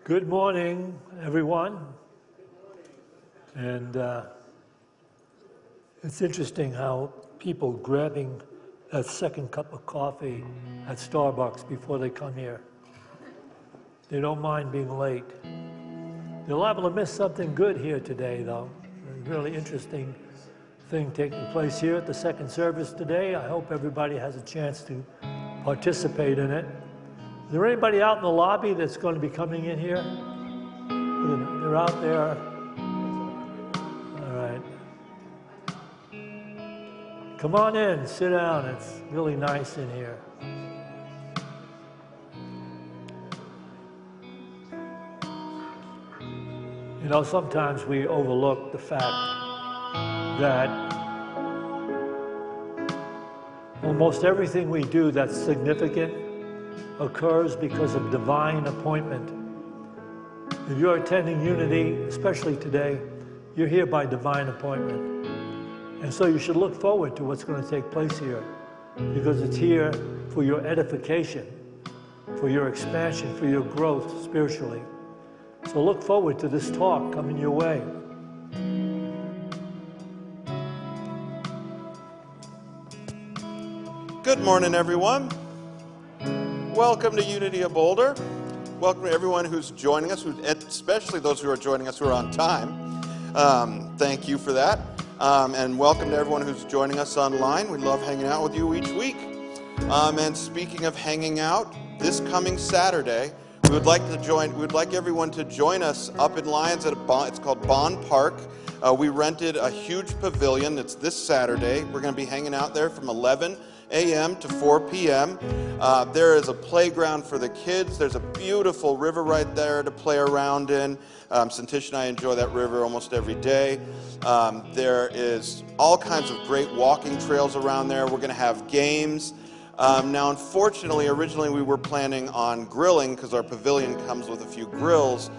Good morning, everyone. And it's interesting how people grabbing that second cup of coffee at Starbucks before they come here. They don't mind being late. They're liable to miss something good here today, though. A really interesting thing taking place here at the second service today. I hope everybody has a chance to participate in it. Is there anybody out in the lobby that's going to be coming in here? They're out there. All right. Come on in, sit down. It's really nice in here. You know, sometimes we overlook the fact that almost everything we do that's significant occurs because of divine appointment. If you're attending Unity, especially today, you're here by divine appointment. And so you should look forward to what's going to take place here, because it's here for your edification, for your expansion, for your growth spiritually. So look forward to this talk coming your way. Good morning, everyone. Welcome to Unity of Boulder. Welcome to everyone who's joining us, especially those who are joining us who are on time. Thank you for that. And welcome to everyone who's joining us online. We love hanging out with you each week. And speaking of hanging out, this coming Saturday, we would like everyone to join us up in Lyons it's called Bond Park. We rented a huge pavilion. It's this Saturday. We're going to be hanging out there from 11 a.m. to 4 p.m. There is a playground for the kids. There's a beautiful river right there to play around in. Syntysche and I enjoy that river almost every day. There is all kinds of great walking trails around there. We're going to have games. Now, unfortunately, originally we were planning on grilling because our pavilion comes with a few grills.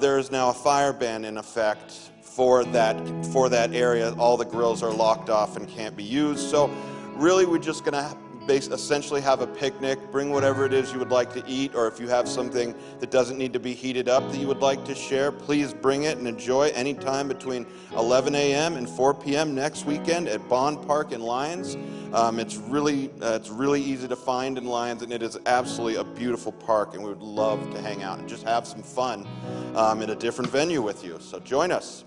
There is now a fire ban in effect for that area. All the grills are locked off and can't be used. So really, we're just going to essentially have a picnic. Bring whatever it is you would like to eat, or if you have something that doesn't need to be heated up that you would like to share, please bring it and enjoy anytime between 11 a.m. and 4 p.m. next weekend at Bond Park in Lyons. It's really easy to find in Lyons, and it is absolutely a beautiful park, and we would love to hang out and just have some fun in a different venue with you. So join us.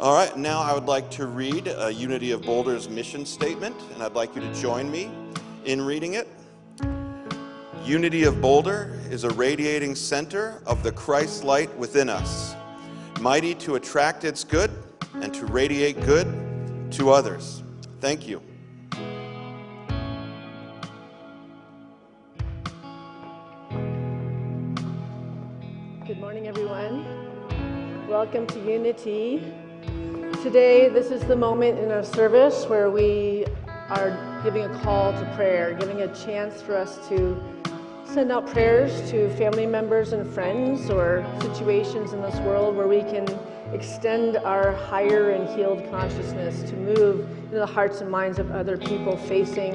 All right, now I would like to read Unity of Boulder's mission statement, and I'd like you to join me in reading it. Unity of Boulder is a radiating center of the Christ light within us, mighty to attract its good and to radiate good to others. Thank you. Good morning, everyone. Welcome to Unity. Today, this is the moment in our service where we are giving a call to prayer, giving a chance for us to send out prayers to family members and friends or situations in this world where we can extend our higher and healed consciousness to move into the hearts and minds of other people facing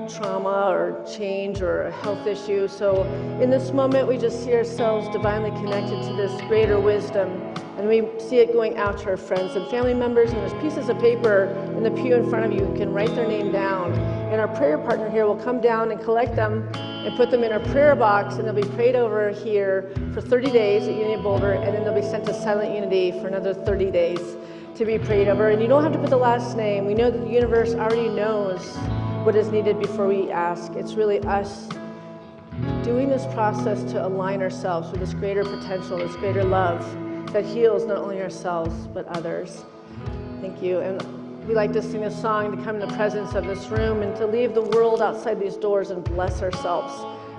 trauma or change or a health issue. So in this moment, we just see ourselves divinely connected to this greater wisdom, and we see it going out to our friends and family members. And there's pieces of paper in the pew in front of you. You can write their name down, and our prayer partner here will come down and collect them and put them in our prayer box, and they'll be prayed over here for 30 days at Unity of Boulder, and then they'll be sent to Silent Unity for another 30 days to be prayed over. And you don't have to put the last name. We know that the universe already knows what is needed before we ask. It's really us doing this process to align ourselves with this greater potential, this greater love that heals not only ourselves but others. Thank you. And we like to sing this song to come in the presence of this room and to leave the world outside these doors and bless ourselves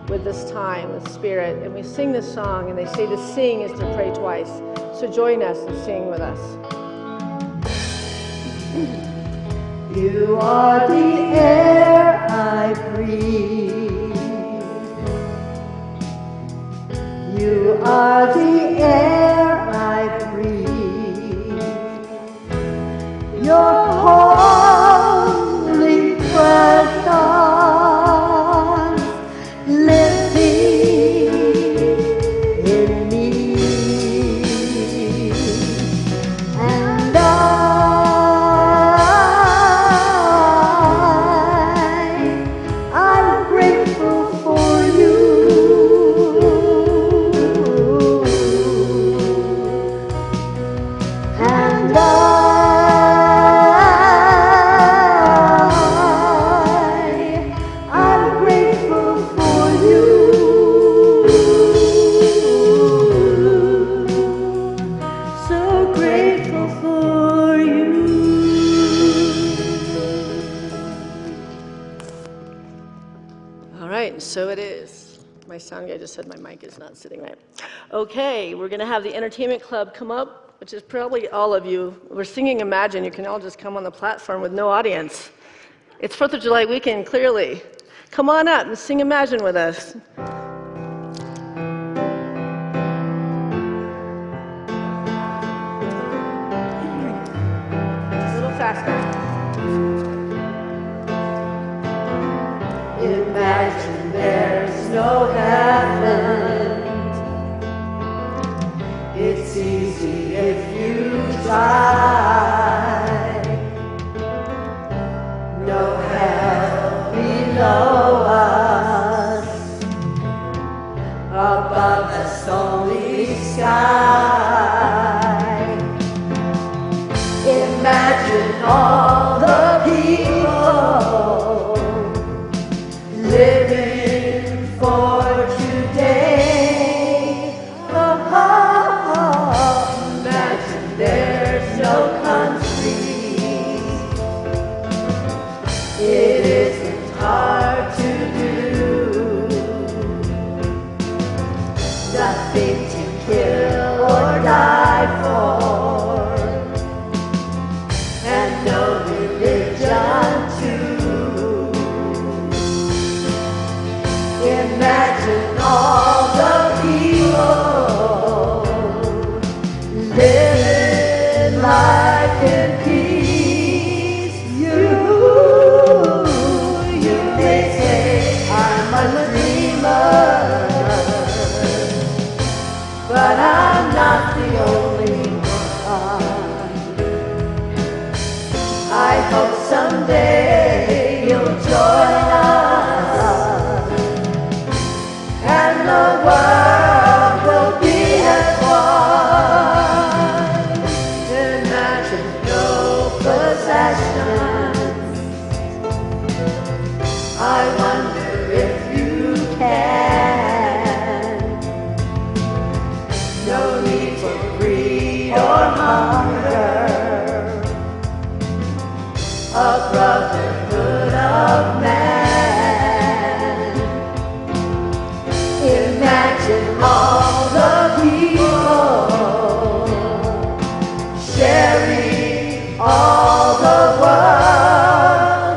with this time, with Spirit. And we sing this song, and they say to sing is to pray twice. So join us and sing with us. You are the air I breathe. You are the air I breathe. Your holy presence living in me. so it is. My sound guy just said my mic is not sitting right. Okay, we're going to have the entertainment club come up, which is probably all of you. We're singing Imagine. You can all just come on the platform with no audience. It's 4th of July weekend, clearly. Come on up and sing Imagine with us. Just a little faster. Imagine there's no heaven. It's easy if you try. No hell below us. Above us only sky. Imagine all the people living for today. Imagine there's no countries. It isn't hard to do. Nothing to kill or die for, and no religion too. Imagine all the people living life in peace. You may say I'm a dreamer, but I'm not the only one. I hope someday you'll join us, and the world will be as one. Imagine no possessions. I wonder if you can. No need for greed or hunger. A brotherhood of man. Imagine all the people sharing all the world.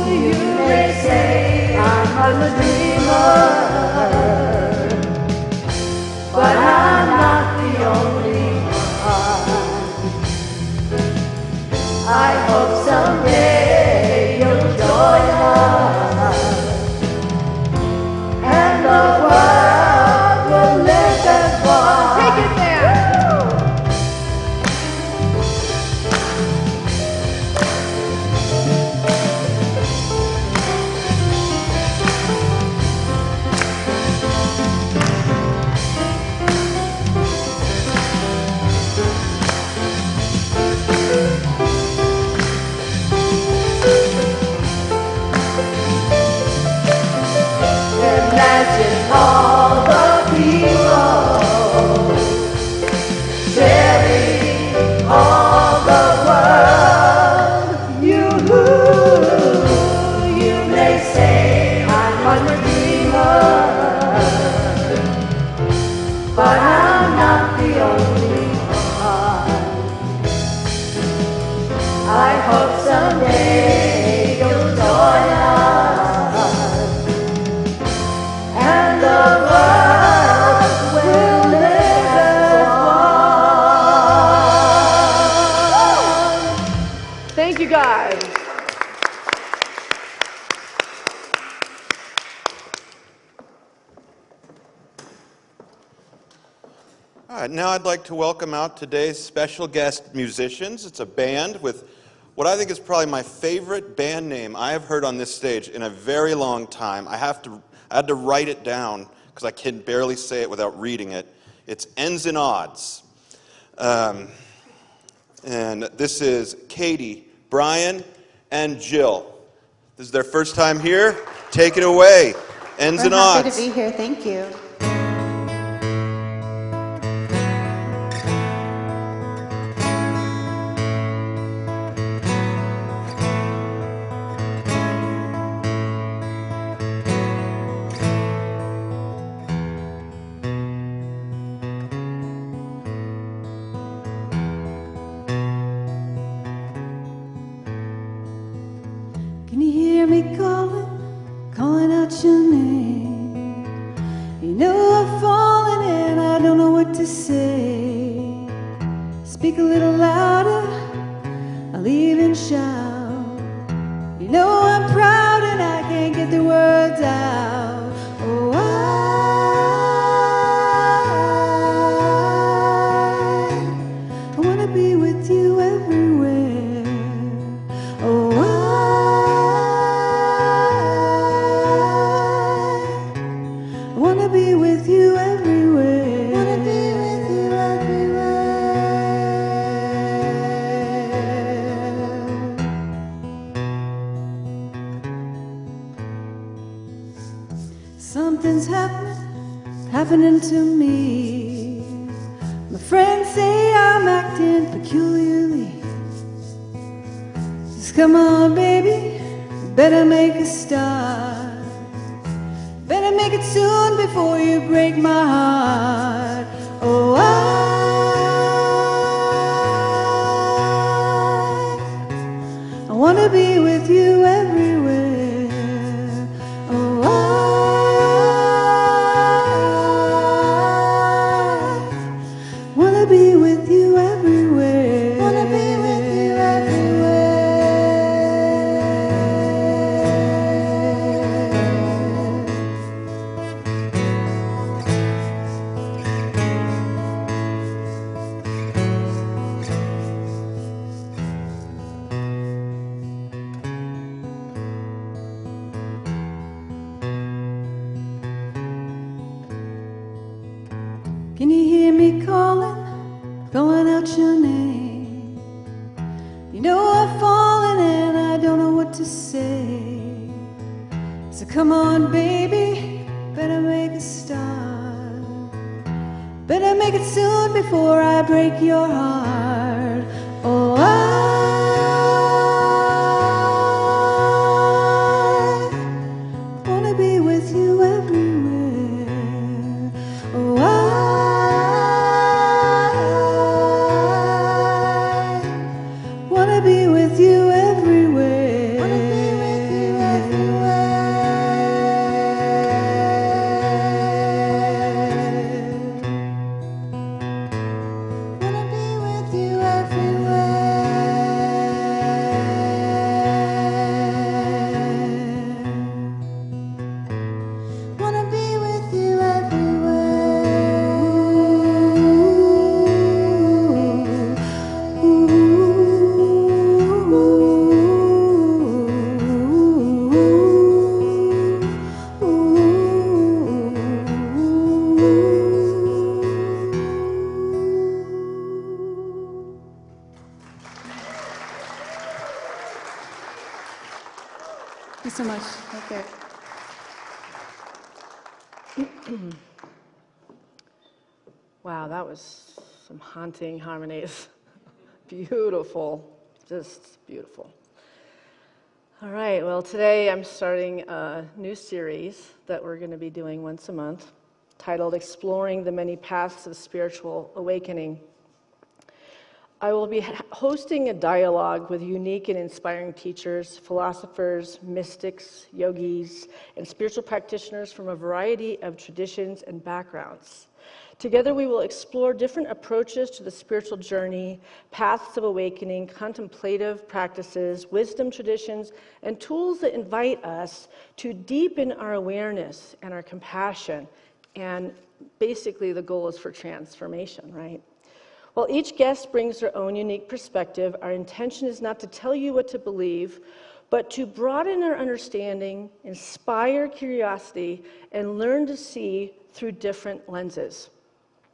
You may say I'm a dreamer, but I'm not the only one. I hope someday you'll join us, and the world will live as one. Take it there. Imagine all the people sharing all the world. You may say I'm a dreamer, but I'm not the only one. I hope someday you'll join us, and the world will live as one. Thank you, guys. All right, now I'd like to welcome out today's special guest musicians. It's a band with what I think is probably my favorite band name I have heard on this stage in a very long time. I had to write it down because I can barely say it without reading it. It's Ends and Odds. And this is Katie, Brian, and Jill. This is their first time here. Take it away. Ends and We're happy Odds. to be here. Thank you. speak a little louder, I'll even shout. You know I'm proud and I can't get the words out. Oh, I wanna be with you everywhere. Oh, I wanna be with you everywhere. Wanna be with you everywhere. Something's happening to me. My friends say I'm acting peculiarly. Just come on, baby, better make a start. Better make it soon before you break my heart. Oh, I wanna be with you everywhere. Oh, I wanna be with you everywhere. Wanna be with you everywhere. Can you hear me calling out your name? You know I've fallen and I don't know what to say. So come on, baby, better make a start. Better make it soon before I break your heart. Oh, I wanna be with you everywhere. Oh, I wanna be with you everywhere. Wanna be with you everywhere. Wanna be with you everywhere. Wanna be with you Thank you so much. Okay. Wow, that was some haunting harmonies. Beautiful, just beautiful. All right, well, today I'm starting a new series that we're going to be doing once a month, titled Exploring the Many Paths of Spiritual Awakening. I will be hosting a dialogue with unique and inspiring teachers, philosophers, mystics, yogis, and spiritual practitioners from a variety of traditions and backgrounds. Together we will explore different approaches to the spiritual journey, paths of awakening, contemplative practices, wisdom traditions, and tools that invite us to deepen our awareness and our compassion. And basically the goal is for transformation, right? While each guest brings their own unique perspective, our intention is not to tell you what to believe, but to broaden our understanding, inspire curiosity, and learn to see through different lenses.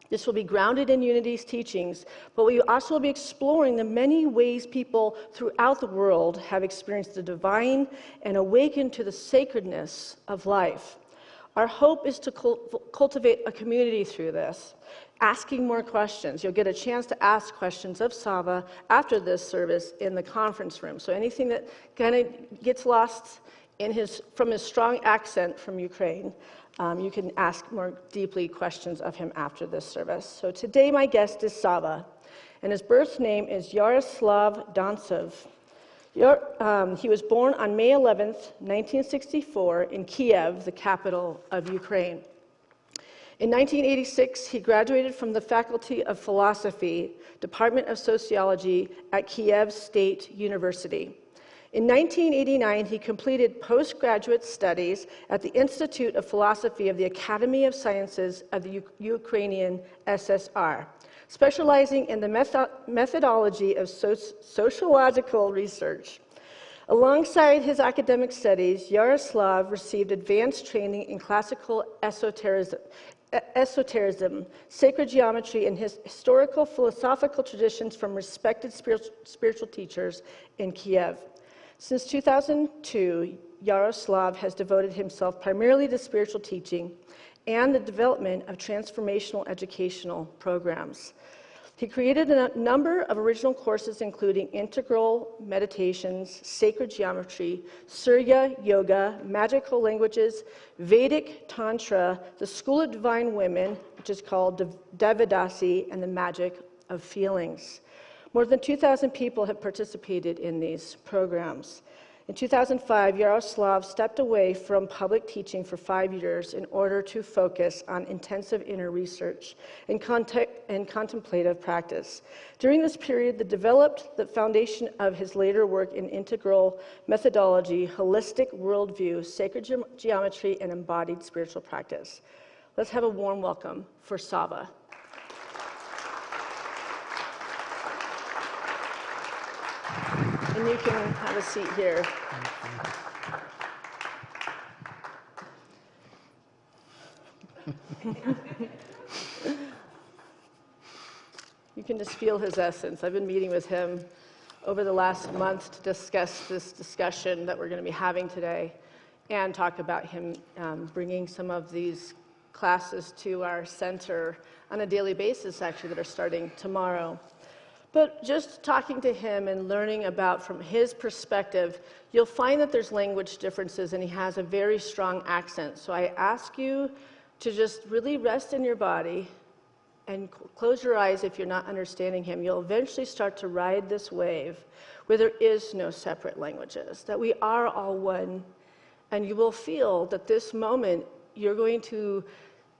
This will be grounded in Unity's teachings, but we also will be exploring the many ways people throughout the world have experienced the divine and awakened to the sacredness of life. Our hope is to cultivate a community through this, asking more questions. You'll get a chance to ask questions of Sava after this service in the conference room. So anything that kind of gets lost from his strong accent from Ukraine, you can ask more deeply questions of him after this service. So today my guest is Sava, and his birth name is Yaroslav Dontsov. He was born on May 11th, 1964 in Kiev, the capital of Ukraine. In 1986, he graduated from the Faculty of Philosophy, Department of Sociology at Kiev State University. In 1989, he completed postgraduate studies at the Institute of Philosophy of the Academy of Sciences of the Ukrainian SSR, specializing in the methodology of sociological research. Alongside his academic studies, Yaroslav received advanced training in classical esotericism, sacred geometry, and his historical philosophical traditions from respected spiritual teachers in Kiev. Since 2002, Yaroslav has devoted himself primarily to spiritual teaching and the development of transformational educational programs. He created a number of original courses, including integral meditations, sacred geometry, Surya yoga, magical languages, Vedic tantra, the School of Divine Women, which is called Devadasi, and the magic of feelings. More than 2,000 people have participated in these programs. In 2005, Yaroslav stepped away from public teaching for 5 years in order to focus on intensive inner research and contemplative practice. During this period, he developed the foundation of his later work in integral methodology, holistic worldview, sacred geometry, and embodied spiritual practice. Let's have a warm welcome for Sava. And you can have a seat here. You can just feel his essence. I've been meeting with him over the last month to discuss this discussion that we're going to be having today and talk about him bringing some of these classes to our center on a daily basis, actually, that are starting tomorrow. But just talking to him and learning about from his perspective, you'll find that there's language differences, and he has a very strong accent. So I ask you to just really rest in your body and close your eyes if you're not understanding him. You'll eventually start to ride this wave where there is no separate languages, that we are all one, and you will feel that this moment you're going to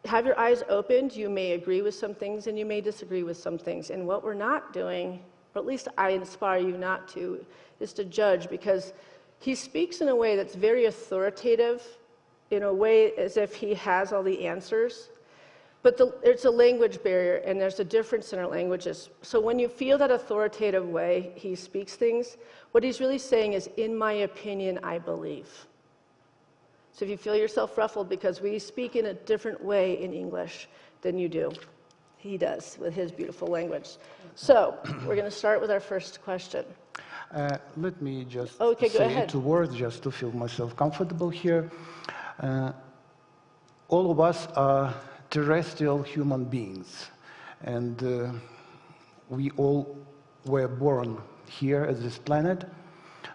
have your eyes opened. You may agree with some things and you may disagree with some things. And what we're not doing, or at least I inspire you not to, is to judge, because he speaks in a way that's very authoritative, in a way as if he has all the answers. But it's a language barrier, and there's a difference in our languages. So when you feel that authoritative way he speaks things, what he's really saying is, in my opinion, I believe. So if you feel yourself ruffled because we speak in a different way in English than you do, he does with his beautiful language. So we're going to start with our first question. Let me just say 2 words just to feel myself comfortable here. All of us are terrestrial human beings, and we all were born here at this planet,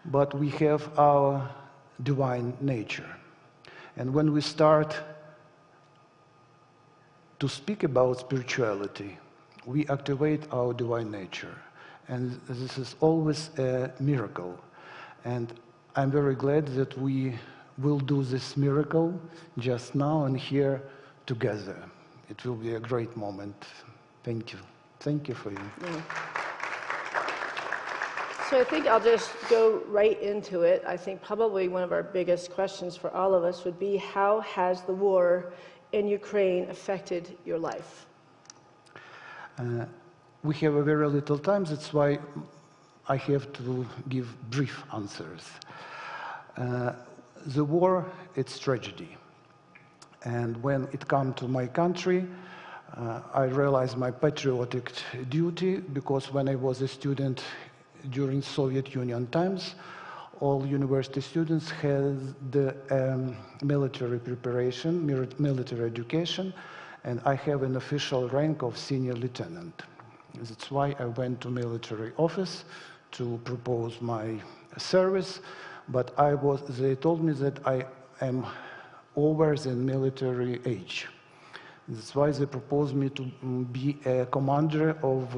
but we have our divine nature. And when we start to speak about spirituality, we activate our divine nature. And this is always a miracle. And I'm very glad that we will do this miracle just now and here together. It will be a great moment. Thank you. Thank you for you. So I think I'll just go right into it. I think probably one of our biggest questions for all of us would be, how has the war in Ukraine affected your life? We have a very little time, that's why I have to give brief answers. The war, it's tragedy. And when it comes to my country, I realized my patriotic duty, because when I was a student during Soviet Union times, all university students had the military preparation, military education, and I have an official rank of senior lieutenant. That's why I went to military office to propose my service, but they told me that I am over the military age. That's why they proposed me to be a commander of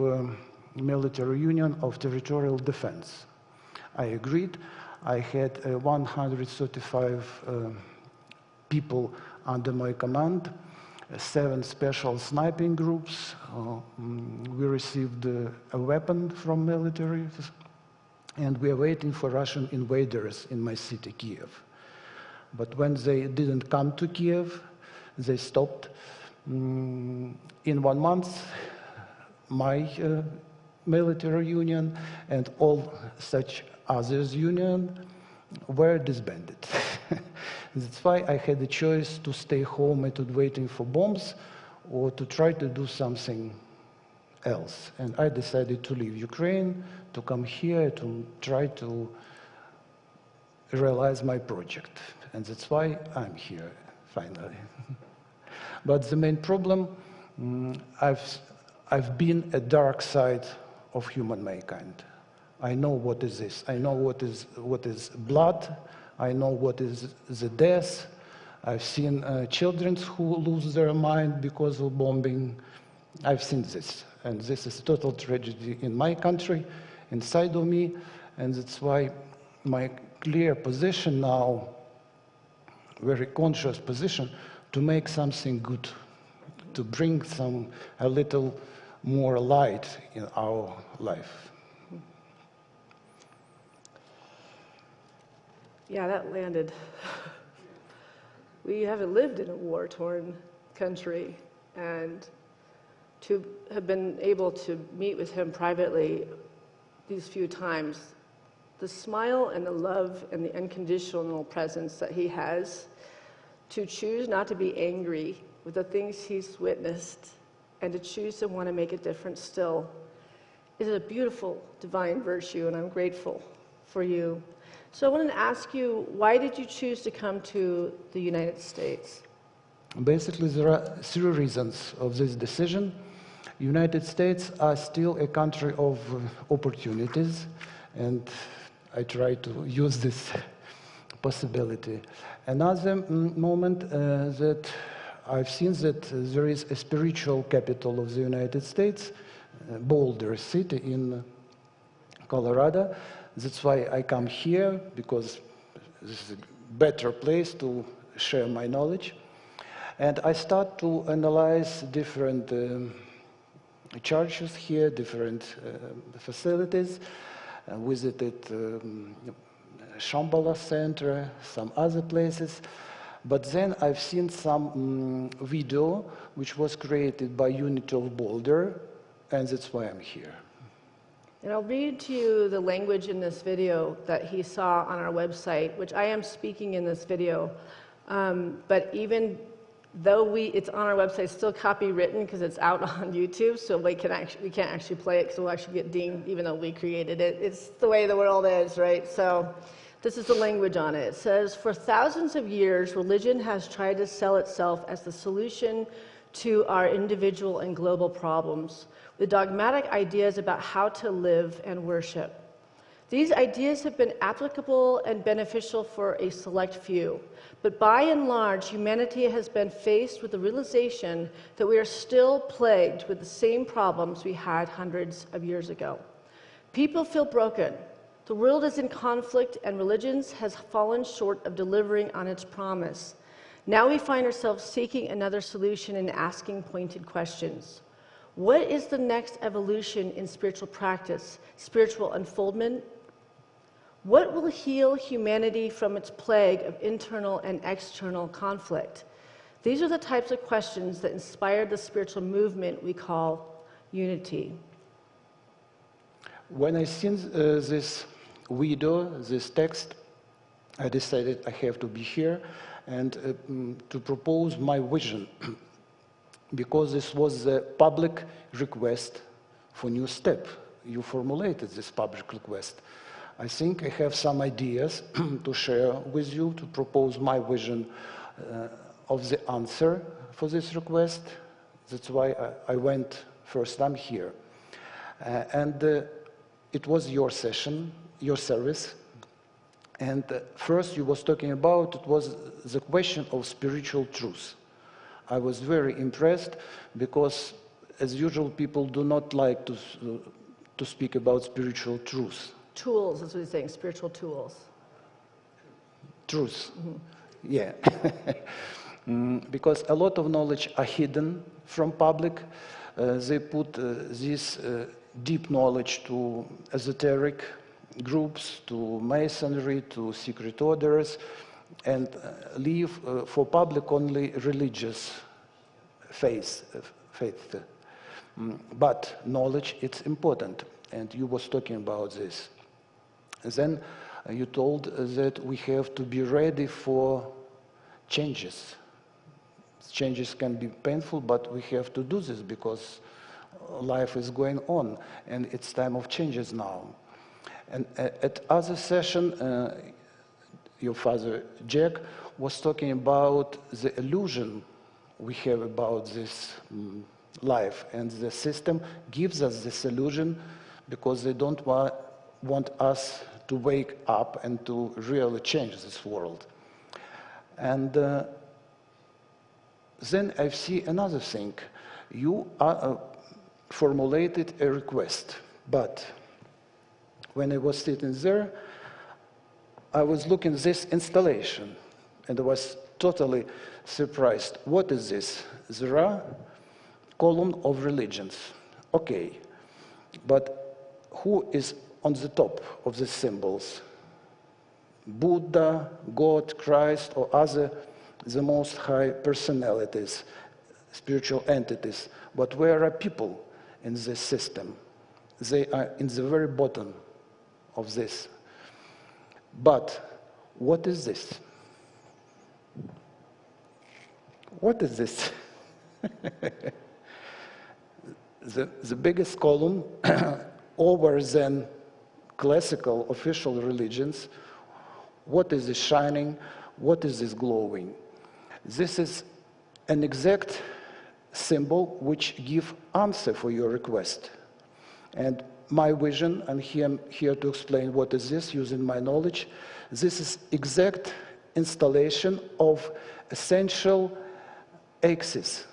military union of territorial defense. I agreed. I had 135 people under my command, 7 special sniping groups. We received a weapon from military, and we are waiting for Russian invaders in my city, Kiev. But when they didn't come to Kiev, they stopped. In 1 month, my military union and all such others union were disbanded. That's why I had the choice to stay home and to waiting for bombs or to try to do something else. And I decided to leave Ukraine, to come here, to try to realize my project. And that's why I'm here, finally. But the main problem, I've been a dark side of human mankind. I know what is this. I know what is blood. I know what is the death. I've seen children who lose their mind because of bombing. I've seen this. And this is total tragedy in my country, inside of me. And that's why my clear position now, very conscious position, to make something good, to bring a little more light in our life. Yeah, that landed. We haven't lived in a war-torn country, and to have been able to meet with him privately these few times, the smile and the love and the unconditional presence that he has, to choose not to be angry with the things he's witnessed and to choose to want to make a difference still, is a beautiful divine virtue, and I'm grateful for you. So I wanted to ask you, why did you choose to come to the United States? Basically, there are 3 reasons of this decision. United States are still a country of opportunities, and I try to use this possibility. Another moment that I've seen that there is a spiritual capital of the United States, Boulder city in Colorado. That's why I come here, because this is a better place to share my knowledge. And I start to analyze different churches here, different facilities. Visited Shambhala Center, some other places. But then I've seen some video which was created by Unity of Boulder, and that's why I'm here. And I'll read to you the language in this video that he saw on our website, which I am speaking in this video. But even though it's on our website, it's still copywritten because it's out on YouTube, so we can't actually play it because we'll actually get dinged even though we created it. It's the way the world is, right? So this is the language on it. It says, for thousands of years, religion has tried to sell itself as the solution to our individual and global problems, with dogmatic ideas about how to live and worship. These ideas have been applicable and beneficial for a select few, but by and large, humanity has been faced with the realization that we are still plagued with the same problems we had hundreds of years ago. People feel broken. The world is in conflict, and religions has fallen short of delivering on its promise. Now we find ourselves seeking another solution and asking pointed questions. What is the next evolution in spiritual practice, spiritual unfoldment? What will heal humanity from its plague of internal and external conflict? These are the types of questions that inspired the spiritual movement we call unity. When I seen this video, this text, I decided I have to be here and to propose my vision, because this was a public request for new step. You formulated this public request. I think I have some ideas to share with you, to propose my vision of the answer for this request. That's why I went first time here. It was your session, your service. And first you was talking about, it was the question of spiritual truth. I was very impressed because, as usual, people do not like to speak about spiritual truth. Tools, that's what he's saying, spiritual tools. Truth, yeah. because a lot of knowledge are hidden from public. They put this deep knowledge to esoteric groups, to masonry, to secret orders, and leave for public only religious faith. But knowledge, it's important, and you was talking about this. Then you told that we have to be ready for changes. Changes can be painful, but we have to do this because life is going on, and it's time of changes now. And at other session, your father, Jack, was talking about the illusion we have about this life, and the system gives us this illusion because they don't want us to wake up and to really change this world. And then I see another thing. You formulated a request, but when I was sitting there, I was looking at this installation, and I was totally surprised. What is this? There are column of religions. Okay, but who is on the top of the symbols? Buddha, God, Christ, or other, the most high personalities, spiritual entities. But where are people in this system? They are in the very bottom of this. But what is this? What is this? The biggest column over than classical official religions. What is this shining? What is this glowing? This is an exact symbol which gives answer for your request. And my vision, and I'm here to explain what is this using my knowledge. This is exact installation of essential axis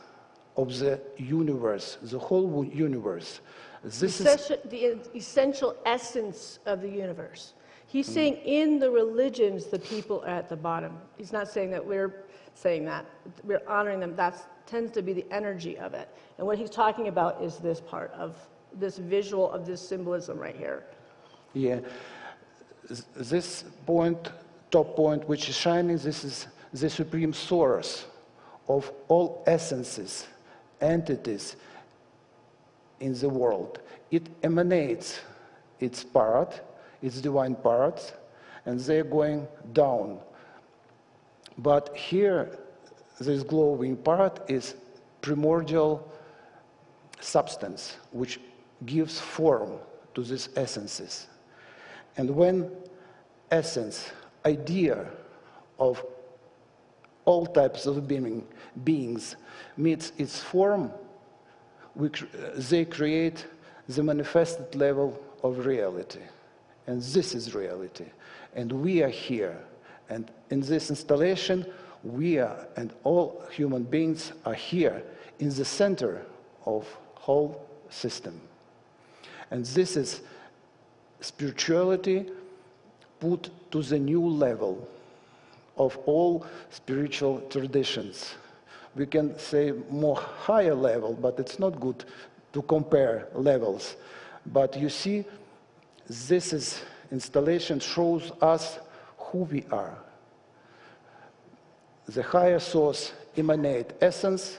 of the universe, the whole universe. This is the essential essence of the universe. He's saying in the religions, the people are at the bottom. He's not saying that we're saying that. We're honoring them. That tends to be the energy of it. And what he's talking about is this part of this visual of this symbolism right here. Yeah. This point, top point, which is shining, this is the supreme source of all essences, entities in the world. It emanates its part, its divine parts, and they're going down. But here, this glowing part is primordial substance, which gives form to these essences. And when essence, idea of all types of beings meets its form, they create the manifested level of reality. And this is reality. And we are here. And in this installation, we are, and all human beings are here in the center of whole system. And this is spirituality put to the new level of all spiritual traditions. We can say more higher level, but it's not good to compare levels. But you see, this is installation shows us who we are. The higher source emanate essence,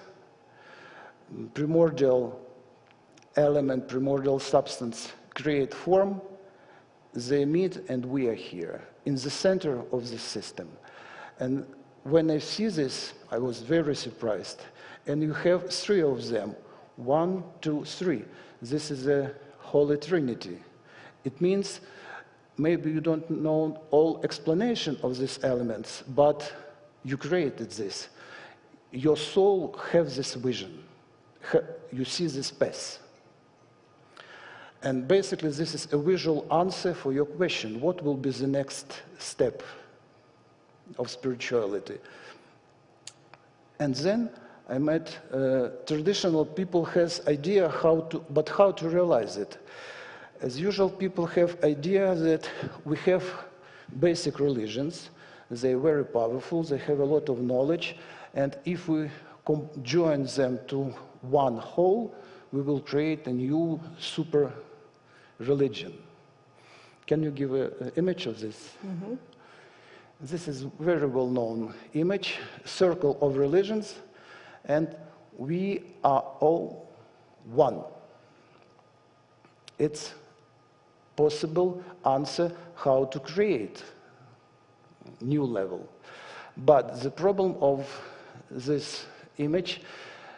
primordial element, primordial substance create form, they meet, and we are here in the center of the system. And when I see this, I was very surprised. And you have three of them. 1, 2, 3. This is a Holy Trinity. It means maybe you don't know all explanation of these elements, but you created this. Your soul has this vision. You see this path. And basically, this is a visual answer for your question. What will be the next step of spirituality? And then I met traditional people has idea how to realize it. As usual, people have idea that we have basic religions. They're very powerful. They have a lot of knowledge. And if we join them to one whole, we will create a new super religion. Can you give an image of this? Mm-hmm. This is a very well-known image, circle of religions, and we are all one. It's possible answer how to create new level. But the problem of this image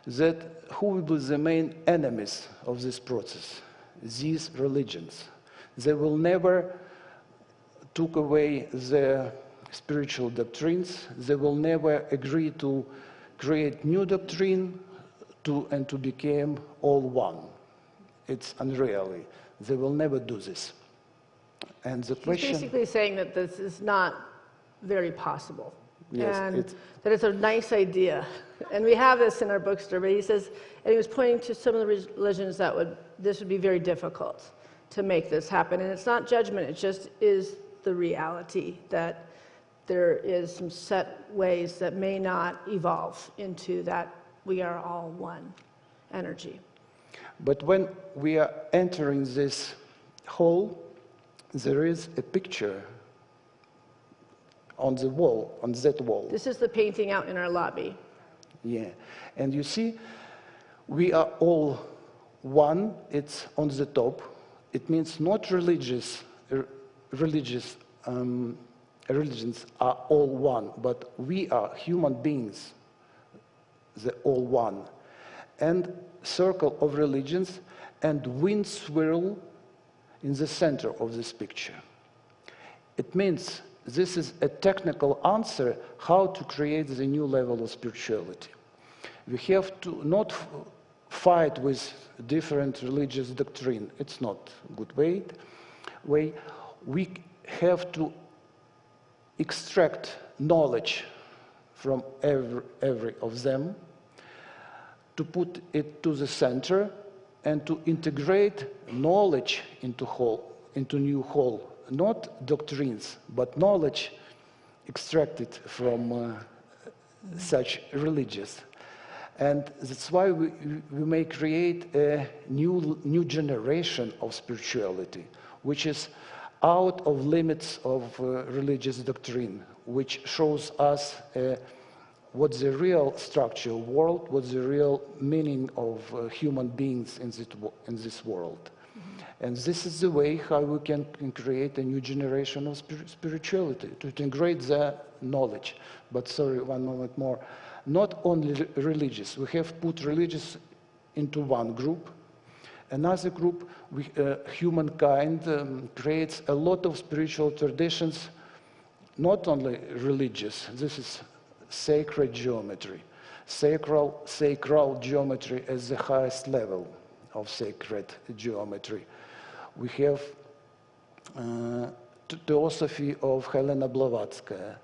that who will be the main enemies of this process? These religions. They will never take away the spiritual doctrines. They will never agree to create new doctrine and to become all one. It's unreal. They will never do this. And the question... He's basically saying that this is not very possible. Yes, and that it's a nice idea. And we have this in our bookstore, but he says, and he was pointing to some of the religions that this would be very difficult to make this happen. And it's not judgment, it just is the reality that there is some set ways that may not evolve into that we are all one energy. But when we are entering this hall, there is a picture on the wall, on that wall. This is the painting out in our lobby. Yeah, and you see, we are all one. It's on the top. It means not religions are all one, but we are human beings, the all one. And circle of religions and wind swirl in the center of this picture. It means this is a technical answer how to create the new level of spirituality. We have to not fight with different religious doctrine. It's not a good way. We have to extract knowledge from every of them, to put it to the center, and to integrate knowledge into new whole. Not doctrines, but knowledge extracted from such religions. And that's why we may create a new generation of spirituality, which is out of limits of religious doctrine, which shows us what's the real structure of world, what's the real meaning of human beings in this world. Mm-hmm. And this is the way how we can create a new generation of spirituality, to integrate the knowledge. But sorry, one moment more. Not only religious, we have put religious into one group. Another group, humankind creates a lot of spiritual traditions, not only religious. This is sacred geometry. Sacral geometry is the highest level of sacred geometry. We have theosophy of Helena Blavatsky.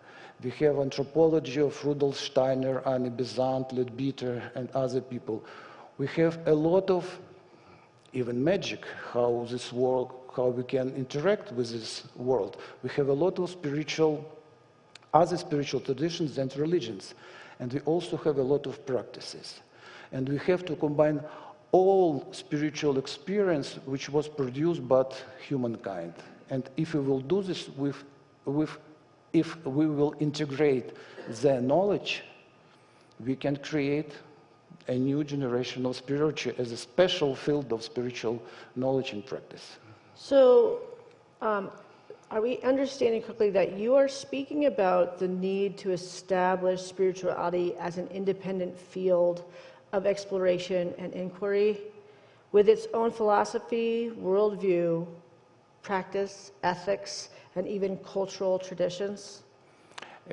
We have anthropology of Rudolf Steiner, Annie Besant, Leadbeater, and other people. We have a lot of even magic, how this world, how we can interact with this world. We have a lot of other spiritual traditions and religions. And we also have a lot of practices. And we have to combine all spiritual experience which was produced by humankind. And if we will do this if we will integrate the knowledge, we can create a new generation of spiritual as a special field of spiritual knowledge and practice. So, are we understanding correctly that you are speaking about the need to establish spirituality as an independent field of exploration and inquiry with its own philosophy, worldview, practice, ethics, and even cultural traditions?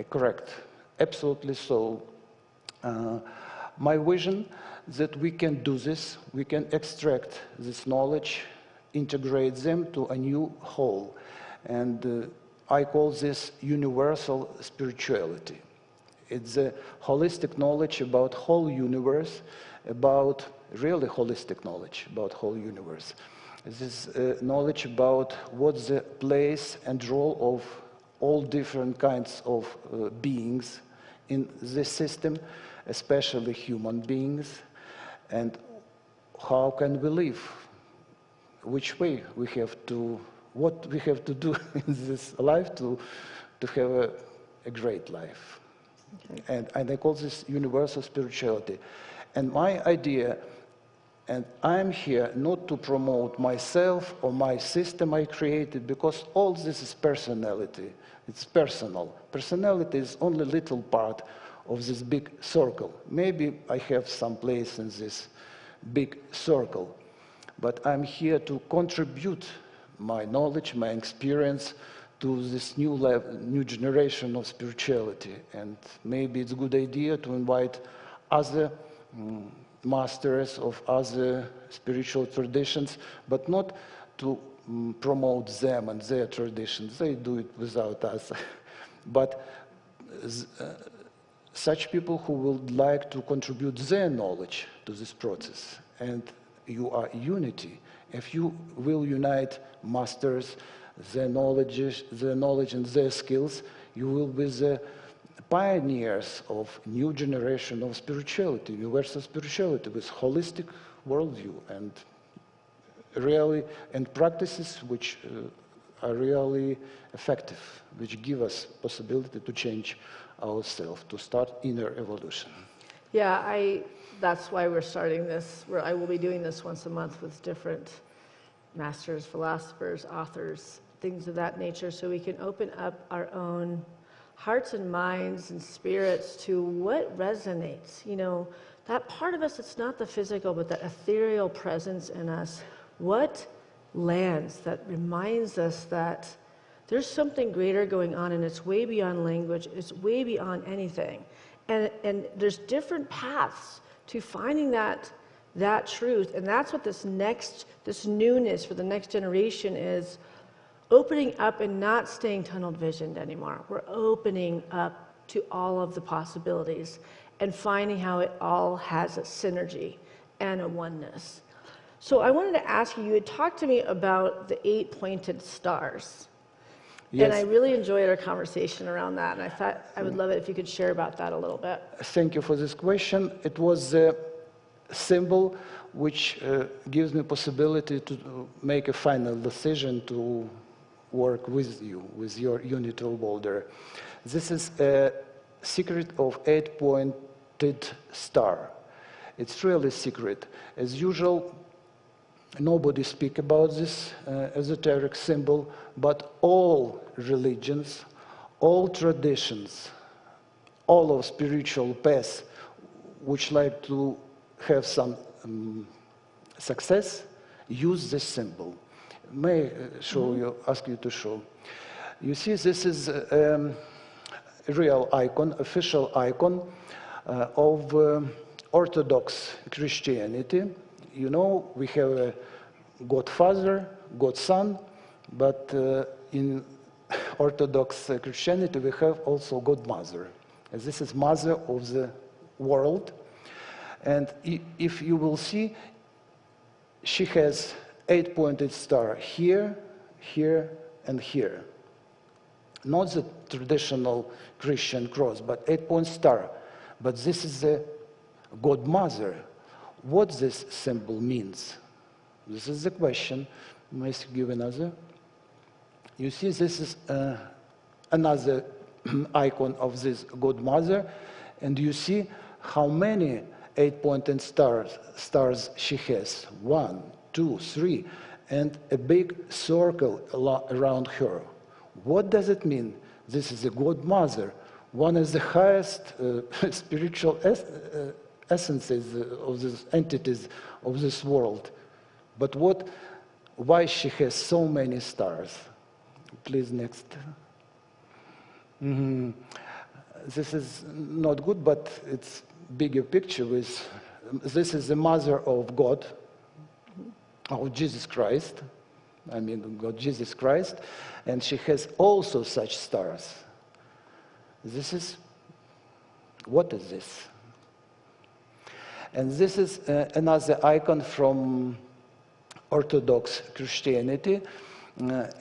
Correct. Absolutely so. My vision that we can do this, we can extract this knowledge, integrate them to a new whole. And I call this universal spirituality. It's a holistic knowledge about whole universe, about really holistic knowledge about whole universe. This is knowledge about what's the place and role of all different kinds of beings in this system, especially human beings, and how can we live? Which way we have to, what we have to do in this life to have a great life. Okay. And I call this universal spirituality. And my idea, and I'm here not to promote myself or my system I created, because all this is personality. It's personal. Personality is only a little part of this big circle. Maybe I have some place in this big circle, but I'm here to contribute my knowledge, my experience to this new generation of spirituality. And maybe it's a good idea to invite other masters of other spiritual traditions, but not to promote them and their traditions. They do it without us. But such people who would like to contribute their knowledge to this process. And you are unity. If you will unite masters, their knowledge and their skills, you will be the pioneers of new generation of spirituality, universal spirituality, with holistic worldview and really and practices which are really effective, which give us possibility to change ourselves, to start inner evolution. Yeah, that's why we're starting this, where I will be doing this once a month with different masters, philosophers, authors, things of that nature, so we can open up our own hearts and minds and spirits to what resonates. You know, that part of us, it's not the physical, but that ethereal presence in us. What lands that reminds us that there's something greater going on, and it's way beyond language, it's way beyond anything. And there's different paths to finding that truth, and that's what this newness for the next generation is, opening up and not staying tunnel visioned anymore. We're opening up to all of the possibilities and finding how it all has a synergy and a oneness. So I wanted to ask you, you had talked to me about the 8 pointed stars. Yes. And I really enjoyed our conversation around that, and I thought I would love it if you could share about that a little bit. Thank you for this question. It was a symbol which gives me possibility to make a final decision to work with you, with your unit of Boulder. This is a secret of 8-pointed star. It's really secret. As usual, nobody speaks about this esoteric symbol, but all religions, all traditions, all of spiritual paths which like to have some success use this symbol. May I show you, ask you to show. You see, this is a real icon, official icon of Orthodox Christianity. You know, we have a God Father, God Son, but in Orthodox Christianity we have also God Mother. And this is Mother of the world. And if you will see, she has 8-pointed star here, here, and here. Not the traditional Christian cross, but 8-point star. But this is the God Mother. What this symbol means? This is the question. May I give another? You see, this is another icon of this God Mother, and you see how many 8-pointed stars she has. 1, 2, 3, and a big circle around her. What does it mean? This is the God Mother, one of the highest spiritual essences of these entities of this world. But why she has so many stars? Please, next. This is not good, but it's bigger picture with, this is the mother of God, of Jesus Christ, I mean God Jesus Christ, and she has also such stars. This is, what is this? And this is another icon from Orthodox Christianity.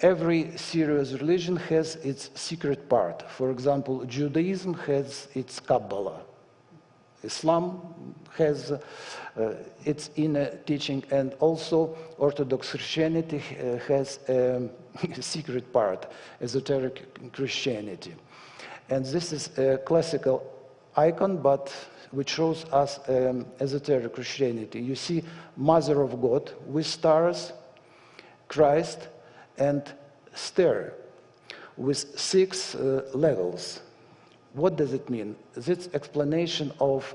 Every serious religion has its secret part. For example, Judaism has its Kabbalah. Islam has its inner teaching, and also Orthodox Christianity has a secret part, esoteric Christianity. And this is a classical icon, but which shows us esoteric Christianity. You see Mother of God with stars, Christ, and stair with 6 levels. What does it mean? This explanation of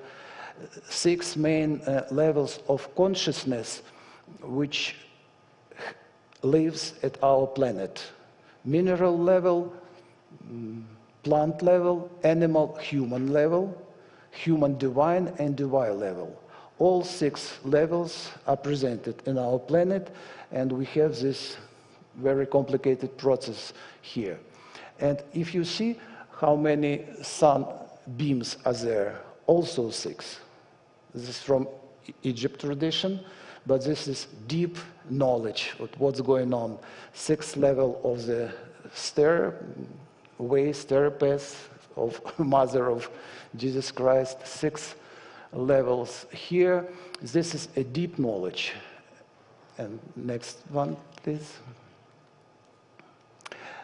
6 main levels of consciousness which lives at our planet. Mineral level, plant level, animal, human level, human divine, and divine level. All 6 levels are presented in our planet, and we have this very complicated process here. And if you see how many sun beams are there, also 6. This is from Egypt tradition, but this is deep knowledge of what's going on. 6th level of the stairway, stairpath of Mother of Jesus Christ, 6 levels here. This is a deep knowledge. And next one, please.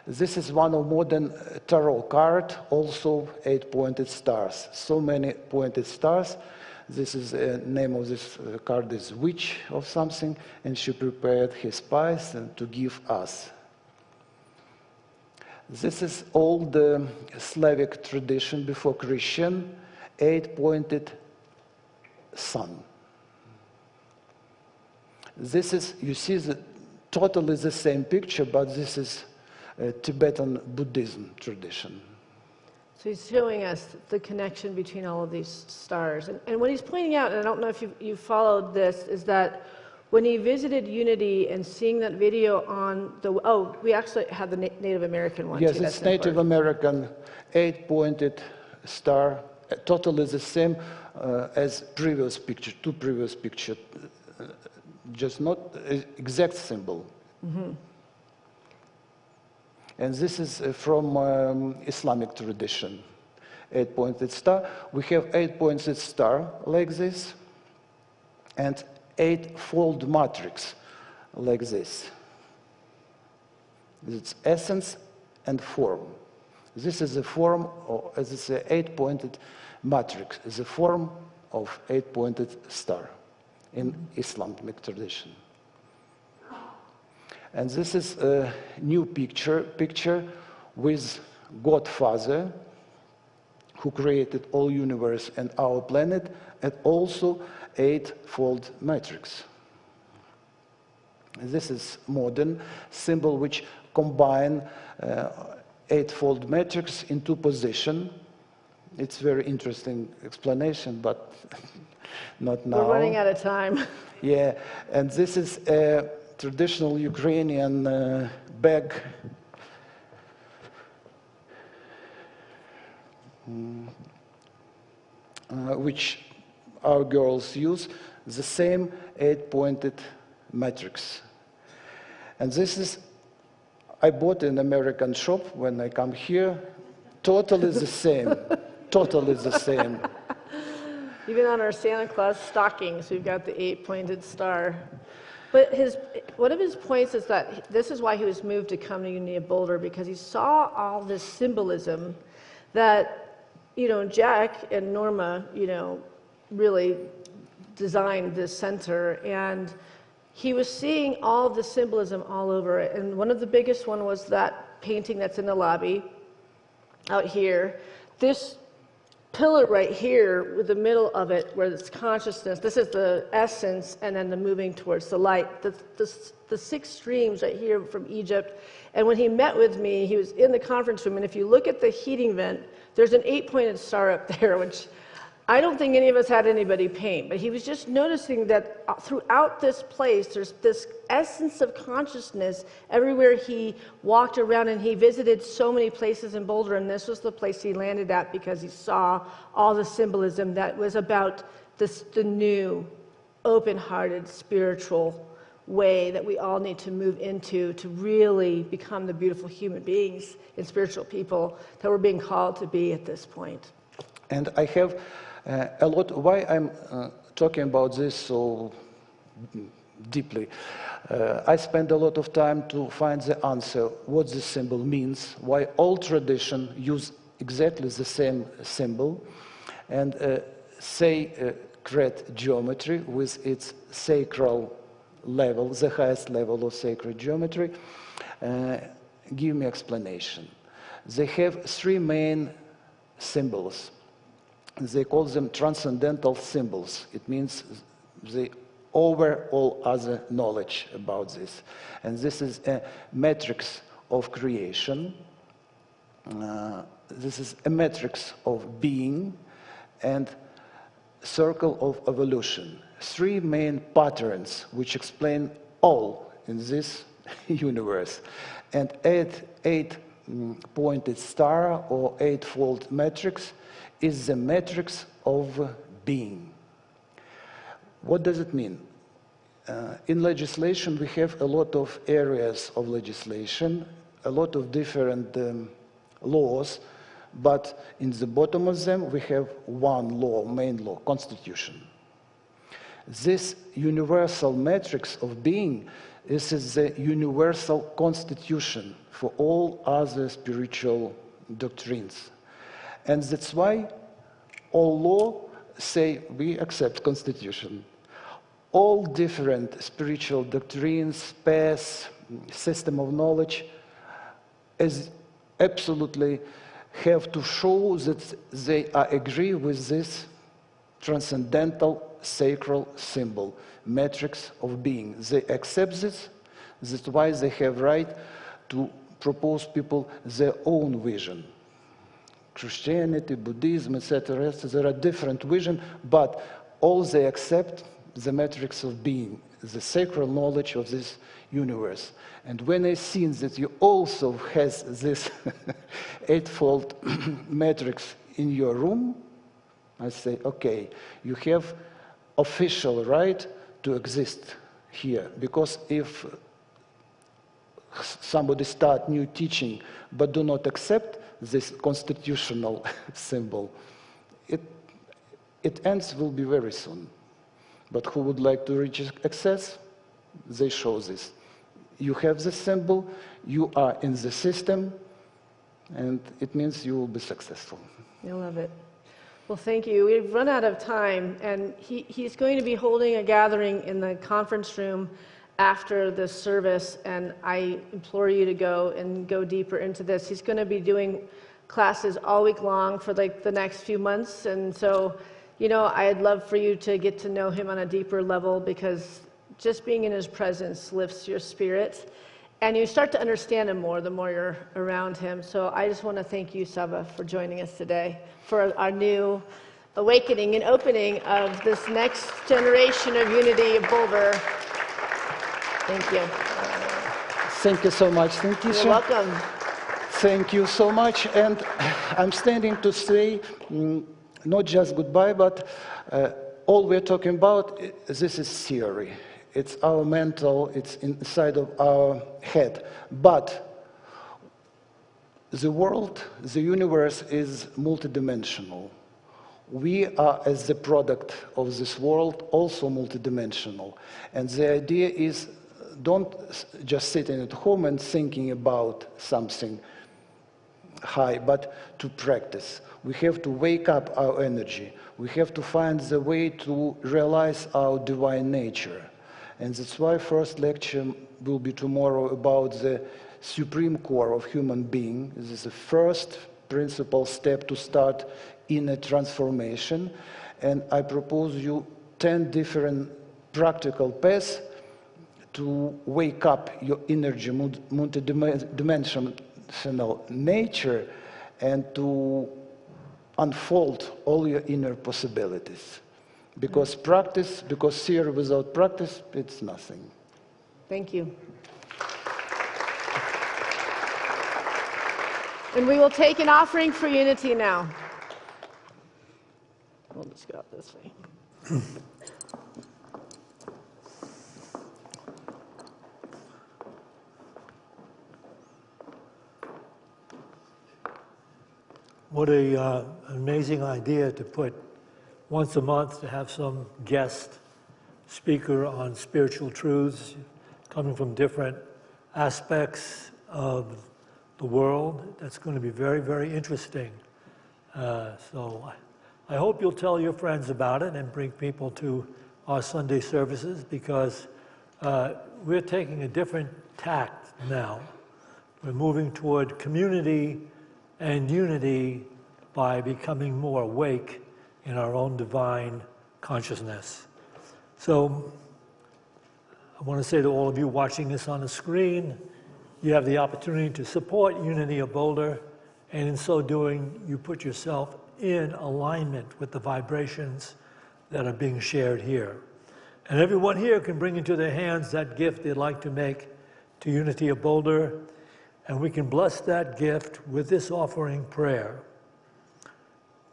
This is one of modern tarot card, also 8-pointed stars. So many pointed stars. This is the name of this card is Witch of something, and she prepared his spice to give us. This is old Slavic tradition before Christian, 8-pointed sun. This is, you see, totally the same picture, but this is Tibetan Buddhism tradition. So he's showing us the connection between all of these stars. And what he's pointing out, and I don't know if you followed this, is that when he visited Unity and seeing that video on the, oh, we actually have the Native American one yes, too. Yes, it's Native American 8-pointed star, totally the same as previous picture, 2 previous pictures, just not exact symbol. Mm-hmm. And this is from Islamic tradition, 8-pointed star. We have 8-pointed star like this, and 8-fold matrix like this. It's essence and form. This is a form, or as it's an 8-pointed matrix, is a form of 8-pointed star in Islamic tradition. And this is a new picture with Godfather, who created all universe and our planet, and also 8-fold matrix. This is modern symbol which combine 8-fold matrix in 2 positions. It's very interesting explanation, but not now. We're running out of time. Yeah, and this is a traditional Ukrainian bag, which our girls use, the same 8-pointed matrix. And this is, I bought in an American shop when I come here, totally the same, totally the same. Even on our Santa Claus stockings, we've got the 8-pointed star. But one of his points is that this is why he was moved to come to Unity of Boulder, because he saw all this symbolism that, you know, Jack and Norma, you know, really designed this center, and he was seeing all the symbolism all over it. And one of the biggest one was that painting that's in the lobby out here. This pillar right here with the middle of it where it's consciousness, this is the essence, and then the moving towards the light. The 6 streams right here from Egypt. And when he met with me, he was in the conference room, and if you look at the heating vent, there's an 8-pointed star up there, which I don't think any of us had anybody paint, but he was just noticing that throughout this place, there's this essence of consciousness everywhere he walked around, and he visited so many places in Boulder, and this was the place he landed at because he saw all the symbolism that was about this, the new, open-hearted, spiritual way that we all need to move into to really become the beautiful human beings and spiritual people that we're being called to be at this point. And I have a lot, why I'm talking about this so deeply. I spend a lot of time to find the answer, what this symbol means, why all tradition use exactly the same symbol, and sacred geometry with its sacral level, the highest level of sacred geometry, give me explanation. They have three main symbols. They call them transcendental symbols. It means they over all other knowledge about this. And this is a matrix of creation. This is a matrix of being and circle of evolution. Three main patterns which explain all in this universe. And eight-pointed star or eightfold matrix is the matrix of being. What does it mean? In legislation, we have a lot of areas of legislation, a lot of different laws, but in the bottom of them, we have one law, main law, Constitution. This universal matrix of being is the universal constitution for all other spiritual doctrines. And that's why all law say we accept Constitution. All different spiritual doctrines, paths, system of knowledge, is absolutely have to show that they agree with this transcendental sacral symbol, matrix of being. They accept this. That's why they have right to propose people their own vision. Christianity, Buddhism, etc. There are different visions, but all they accept the matrix of being, the sacral knowledge of this universe. And when I see that you also has this eightfold matrix in your room, I say, okay, you have official right to exist here. Because if somebody start new teaching but do not accept this constitutional symbol, it ends will be very soon. But who would like to reach access? They show this. You have the symbol, you are in the system, and it means you will be successful. I love it. Well, thank you. We've run out of time, and he's going to be holding a gathering in the conference room after this service, and I implore you to go deeper into this. He's going to be doing classes all week long for like the next few months, and so, you know, I'd love for you to get to know him on a deeper level, because just being in his presence lifts your spirit, and you start to understand him more the more you're around him. So I just want to thank you, Sava, for joining us today for our new awakening and opening of this next generation of Unity of Boulder. Thank you. Thank you so much. Thank you. You're welcome. Thank you so much. And I'm standing to say not just goodbye, but all we're talking about, this is theory. It's our mental, it's inside of our head. But the world, the universe is multidimensional. We are, as the product of this world, also multidimensional. And the idea is, don't just sitting at home and thinking about something high, but to practice. We have to wake up our energy. We have to find the way to realize our divine nature. And that's why first lecture will be tomorrow about the supreme core of human being. This is the first principal step to start inner transformation. And I propose you 10 different practical paths to wake up your energy, multidimensional nature, and to unfold all your inner possibilities. Because practice, because theory without practice, it's nothing. Thank you. And we will take an offering for unity now. We'll just go out this way. What a amazing idea to put once a month to have some guest speaker on spiritual truths coming from different aspects of the world. That's going to be very, very interesting. So I hope you'll tell your friends about it and bring people to our Sunday services, because we're taking a different tact now. We're moving toward community and unity by becoming more awake in our own divine consciousness. So I want to say to all of you watching this on the screen, you have the opportunity to support Unity of Boulder, and in so doing, you put yourself in alignment with the vibrations that are being shared here. And everyone here can bring into their hands that gift they'd like to make to Unity of Boulder, and we can bless that gift with this offering prayer.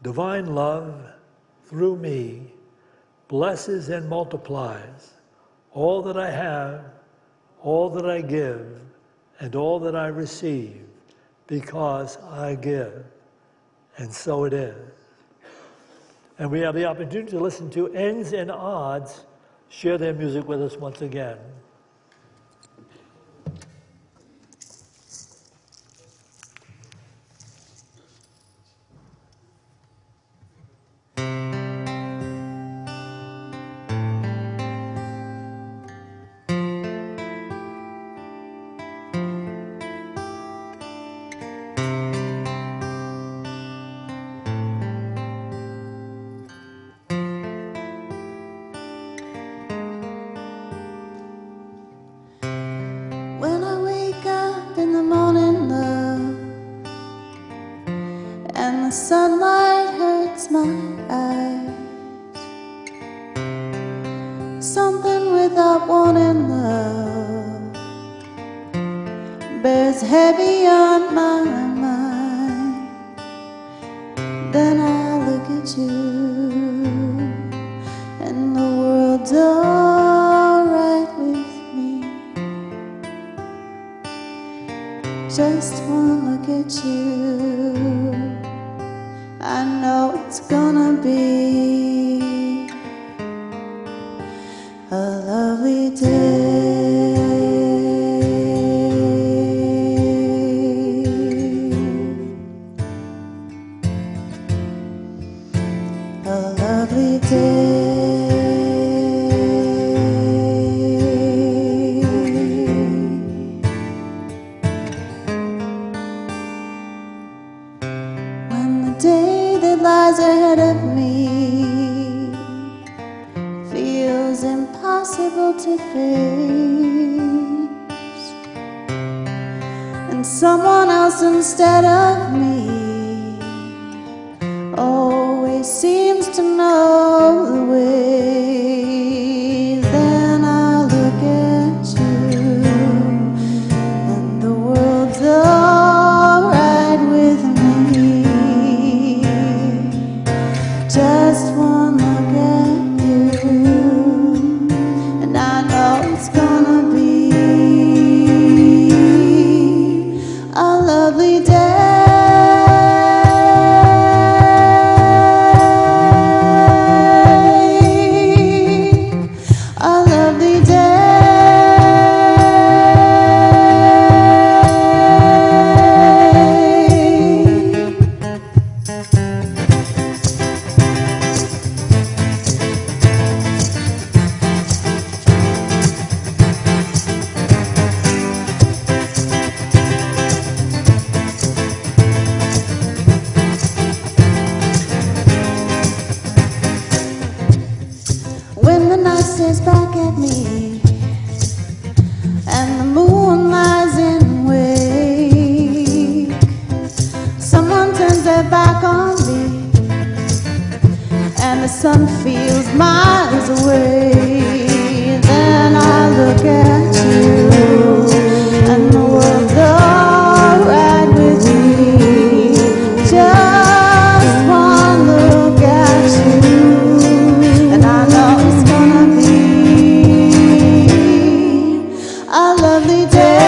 Divine love, through me, blesses and multiplies all that I have, all that I give, and all that I receive, because I give. And so it is. And we have the opportunity to listen to Ends and Odds share their music with us once again. When I wake up in the morning, love, and the sunlight hurts my eyes, something without warning, love, bears heavy on my mind. Then I look at you, and the world's alright with me. Just one look at you, I know it's gonna be a lovely day. A lovely day. Day that lies ahead of me feels impossible to face, and someone else instead of me always seems to know the way. Then I look at you, and the world's alright with me. Just one look at you, and I know it's gonna be a lovely day. A lovely day. When the night stares back at me and the moon lies in wake, someone turns their back on me and the sun feels miles away. Then I look at you, and the world's alright with me. Just one look at you, and I know it's gonna be a lovely day.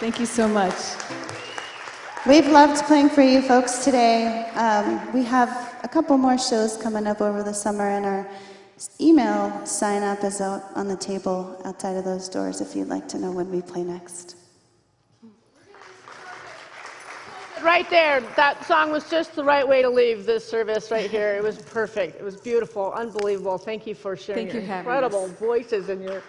Thank you so much. We've loved playing for you folks today. We have a couple more shows coming up over the summer, and our email sign up is out on the table outside of those doors if you'd like to know when we play next. Right there, that song was just the right way to leave this service right here. It was perfect. It was beautiful, unbelievable. Thank you for sharing your incredible voices and your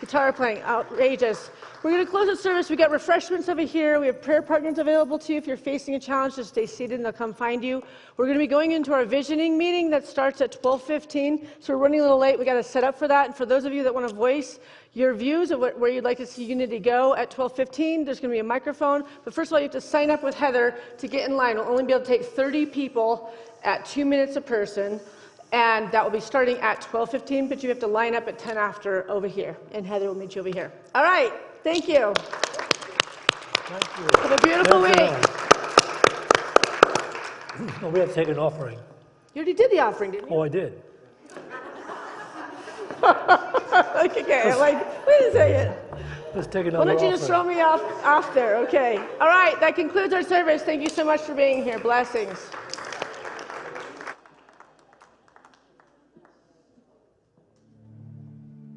guitar playing. Outrageous. We're going to close the service. We got refreshments over here. We have prayer partners available to you. If you're facing a challenge, just stay seated and they'll come find you. We're going to be going into our visioning meeting that starts at 12:15. So we're running a little late. We got to set up for that. And for those of you that want to voice your views of where you'd like to see Unity go at 12:15, there's going to be a microphone. But first of all, you have to sign up with Heather to get in line. We'll only be able to take 30 people at 2 minutes a person. And that will be starting at 12:15, but you have to line up at 10 after over here. And Heather will meet you over here. All right. Thank you. Thank you. Have a beautiful week. Oh, we have to take an offering. You already did the offering, didn't you? Oh, I did. Okay, I'm like, wait a second. Let's take another Why don't you offering. just throw me off there? Okay. All right, that concludes our service. Thank you so much for being here. Blessings.